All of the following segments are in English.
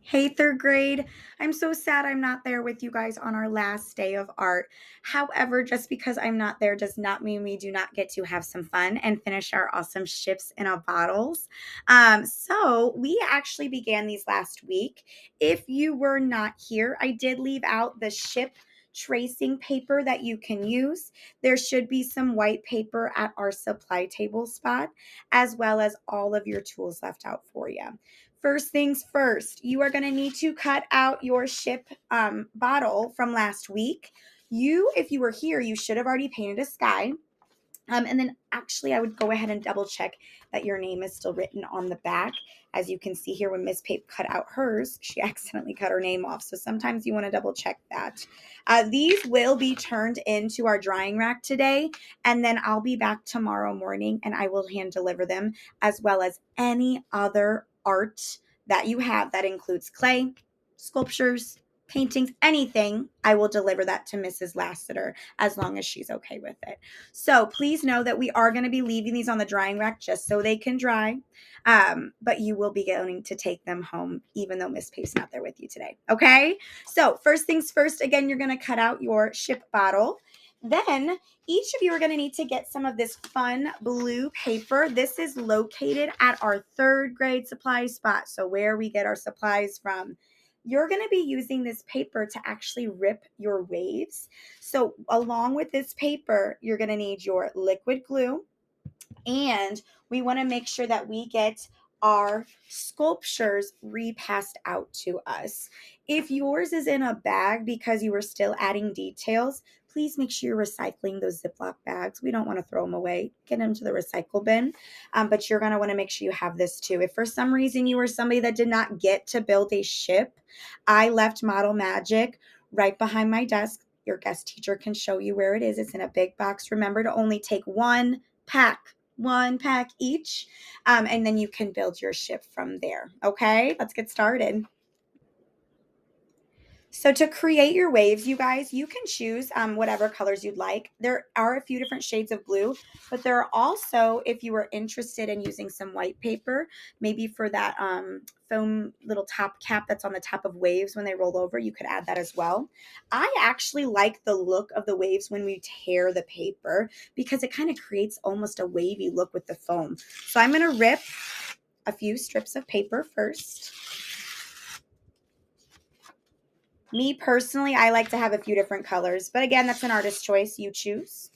Hey, third grade. I'm so sad I'm not there with you guys on our last day of art. However, just because I'm not there does not mean we do not get to have some fun and finish our awesome ships in our bottles. So we actually began these last week. If you were not here, I did leave out the ship tracing paper that you can use. There should be some white paper at our supply table spot, as well as all of your tools left out for you. First things first, you are going to need to cut out your ship bottle from last week. If you were here, you should have already painted a sky. And then actually, I would go ahead and double check that your name is still written on the back. As you can see here, when Miss Pape cut out hers, she accidentally cut her name off. So sometimes you want to double check that. These will be turned into our drying rack today. And then I'll be back tomorrow morning and I will hand deliver them, as well as any other art that you have that includes clay, sculptures, paintings, anything. I will deliver that to Mrs. Lasater as long as she's okay with it. So please know that we are going to be leaving these on the drying rack just so they can dry. But you will be going to take them home, even though Miss Pape's not there with you today. Okay? So first things first, again, you're going to cut out your ship bottle. Then each of you are going to need to get some of this fun blue paper. This is located at our third grade supply spot. So where we get our supplies from. You're going to be using this paper to actually rip your waves. So along with this paper, you're going to need your liquid glue, and we want to make sure that we get our sculptures repassed out to us. If yours is in a bag because you were still adding details, please make sure you're recycling those Ziploc bags. We don't want to throw them away. Get them to the recycle bin. But you're going to want to make sure you have this too. If for some reason you were somebody that did not get to build a ship, I left Model Magic right behind my desk. Your guest teacher can show you where it is. It's in a big box. Remember to only take one pack each, and then you can build your ship from there. Okay, let's get started. So to create your waves, you guys, you can choose whatever colors you'd like. There are a few different shades of blue, but there are also, if you were interested in using some white paper, maybe for that foam little top cap that's on the top of waves when they roll over, you could add that as well. I actually like the look of the waves when we tear the paper because it kind of creates almost a wavy look with the foam. So I'm going to rip a few strips of paper first. Me personally, I like to have a few different colors, but again, that's an artist's choice. You choose.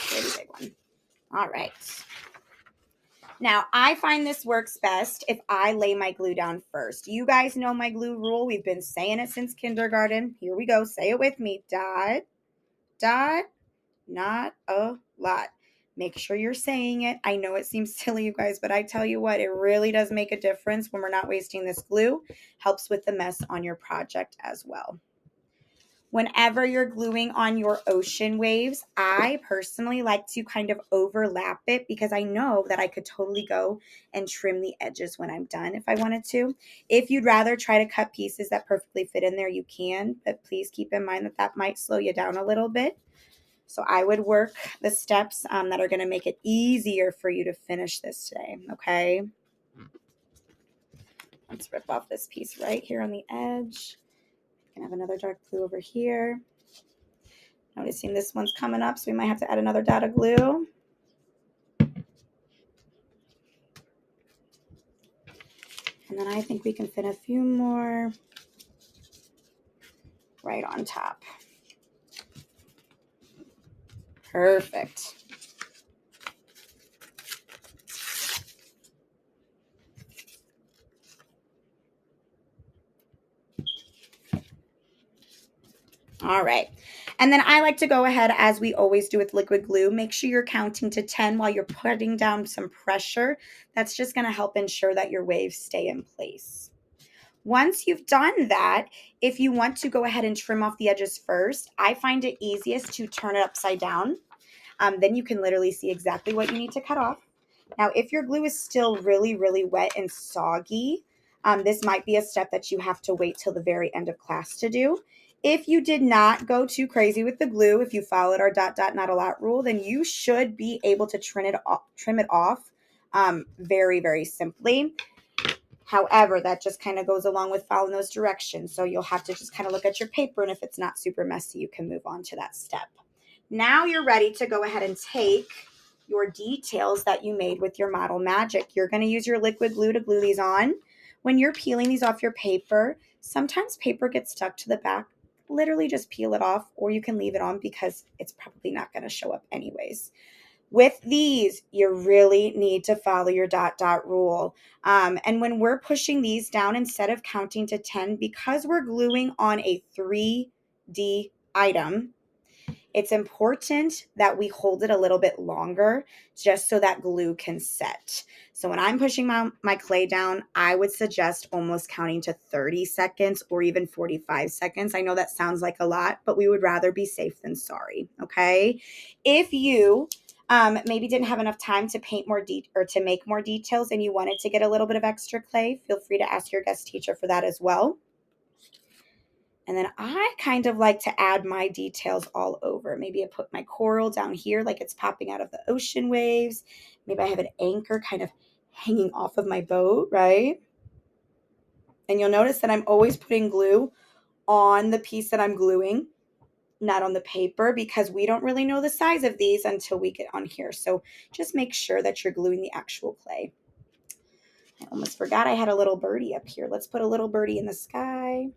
Pretty big one. All right. Now, I find this works best if I lay my glue down first. You guys know my glue rule. We've been saying it since kindergarten. Here we go. Say it with me. Dot, dot, not a lot. Make sure you're saying it. I know it seems silly, you guys, but I tell you what, it really does make a difference when we're not wasting this glue. Helps with the mess on your project as well. Whenever you're gluing on your ocean waves, I personally like to kind of overlap it because I know that I could totally go and trim the edges when I'm done if I wanted to. If you'd rather try to cut pieces that perfectly fit in there, you can, but please keep in mind that that might slow you down a little bit. So I would work the steps that are going to make it easier for you to finish this today, okay? Let's rip off this piece right here on the edge. I have another dark glue over here. Noticing this one's coming up, so we might have to add another dot of glue. And then I think we can fit a few more right on top. Perfect. All right. And then I like to go ahead, as we always do with liquid glue, make sure you're counting to 10 while you're putting down some pressure. That's just going to help ensure that your waves stay in place. Once you've done that, if you want to go ahead and trim off the edges first, I find it easiest to turn it upside down. Then you can literally see exactly what you need to cut off. Now, if your glue is still really, really wet and soggy, this might be a step that you have to wait till the very end of class to do. If you did not go too crazy with the glue, if you followed our dot dot not a lot rule, then you should be able to trim it off very, very simply. However, that just kind of goes along with following those directions. So you'll have to just kind of look at your paper, and if it's not super messy, you can move on to that step. Now you're ready to go ahead and take your details that you made with your Model Magic. You're going to use your liquid glue to glue these on. When you're peeling these off your paper, sometimes paper gets stuck to the back. Literally just peel it off, or you can leave it on because it's probably not going to show up anyways. With these, you really need to follow your dot dot rule. And when we're pushing these down, instead of counting to 10, because we're gluing on a 3D item, it's important that we hold it a little bit longer just so that glue can set. So when I'm pushing my clay down, I would suggest almost counting to 30 seconds or even 45 seconds. I know that sounds like a lot, but we would rather be safe than sorry, okay? If you maybe didn't have enough time to paint more or to make more details and you wanted to get a little bit of extra clay, feel free to ask your guest teacher for that as well. And then I kind of like to add my details all over. Maybe I put my coral down here like it's popping out of the ocean waves. Maybe I have an anchor kind of hanging off of my boat, right? And you'll notice that I'm always putting glue on the piece that I'm gluing, not on the paper, because we don't really know the size of these until we get on here. So just make sure that you're gluing the actual clay. I almost forgot I had a little birdie up here. Let's put a little birdie in the sky.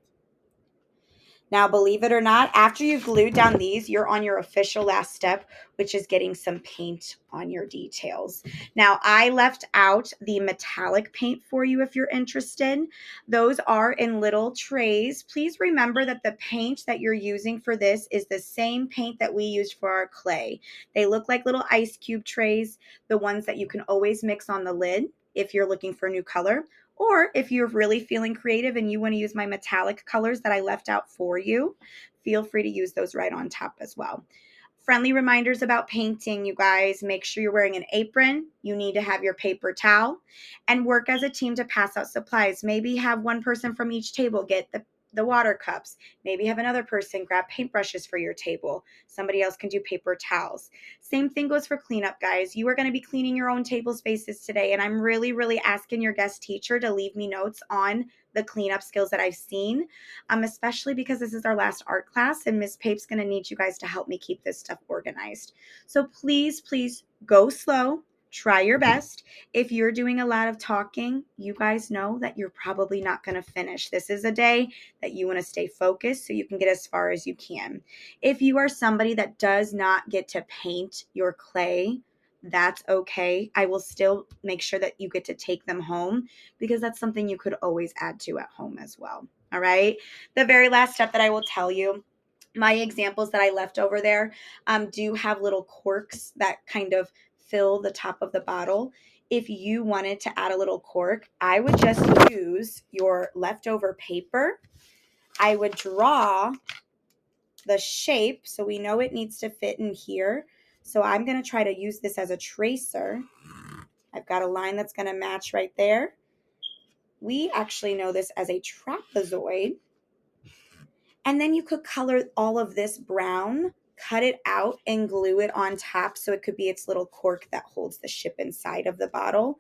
Now, believe it or not, after you've glued down these, you're on your official last step, which is getting some paint on your details. Now, I left out the metallic paint for you if you're interested. Those are in little trays. Please remember that the paint that you're using for this is the same paint that we used for our clay. They look like little ice cube trays, the ones that you can always mix on the lid if you're looking for a new color. Or if you're really feeling creative and you want to use my metallic colors that I left out for you, feel free to use those right on top as well. Friendly reminders about painting, you guys. Make sure you're wearing an apron. You need to have your paper towel and work as a team to pass out supplies. Maybe have one person from each table get the water cups. Maybe have another person grab paintbrushes for your table. Somebody else can do paper towels. Same thing goes for cleanup, guys. You are going to be cleaning your own table spaces today, and I'm really, really asking your guest teacher to leave me notes on the cleanup skills that I've seen, especially because this is our last art class, and Miss Pape's going to need you guys to help me keep this stuff organized. So please, please go slow. Try your best. If you're doing a lot of talking, you guys know that you're probably not going to finish. This is a day that you want to stay focused so you can get as far as you can. If you are somebody that does not get to paint your clay, that's okay. I will still make sure that you get to take them home because that's something you could always add to at home as well. All right. The very last step that I will tell you, my examples that I left over there do have little corks that kind of fill the top of the bottle. If you wanted to add a little cork, I would just use your leftover paper. I would draw the shape so we know it needs to fit in here. So I'm going to try to use this as a tracer. I've got a line that's going to match right there. We actually know this as a trapezoid. And then you could color all of this brown, cut it out and glue it on top so it could be its little cork that holds the ship inside of the bottle.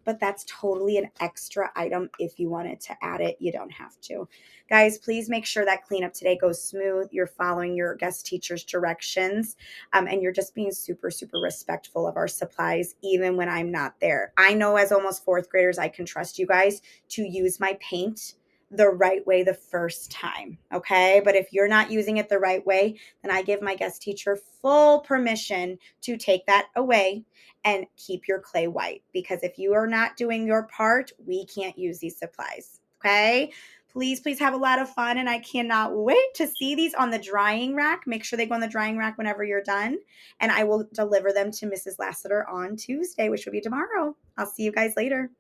But that's totally an extra item. If you wanted to add it, you don't have to. Guys, please make sure that cleanup today goes smooth. You're following your guest teacher's directions, and you're just being super, super respectful of our supplies, even when I'm not there. I know as almost fourth graders, I can trust you guys to use my paint the right way the first time, okay? But if you're not using it the right way, then I give my guest teacher full permission to take that away and keep your clay white, because if you are not doing your part, we can't use these supplies, okay? Please, please have a lot of fun, and I cannot wait to see these on the drying rack. Make sure they go on the drying rack whenever you're done, and I will deliver them to Mrs. Lasater on Tuesday, which will be tomorrow. I'll see you guys later.